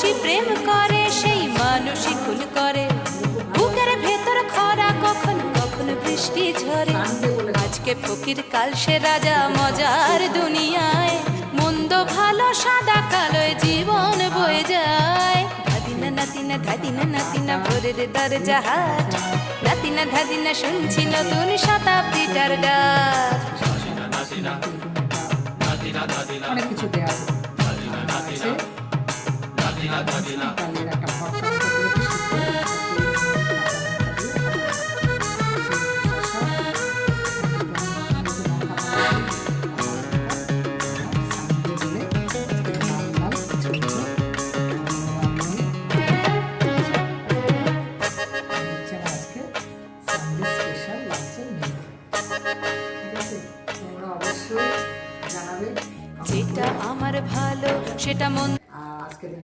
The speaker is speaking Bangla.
মানুষই প্রেম করে, সেই মানুষই খুন করে। বুকের ভেতর খরা, কখনো কখনো বৃষ্টি ঝরে। আজকে ফকির, কাল সে রাজা, মজার দুনিয়ায়। মন্দ ভালো সাদা কালোয় জীবন বয়ে যায়। ধাদিনা নাতিনা, ধাদিনা নাতিনা, ভোরের দরজা হাট। নাতিনা ধাদিনা, শুনছি নতুন শতাব্দীটার ডাক। অনেক কিছু দেওয়া আছে। ডালের একটা ভর্তা মতো করেছি, আজকে সানডে স্পেশাল লাঞ্চের মেনু। ঠিক আছে, তোমরা অবশ্যই জানাবে। যেটা আমার ভালো সেটা মন আজকে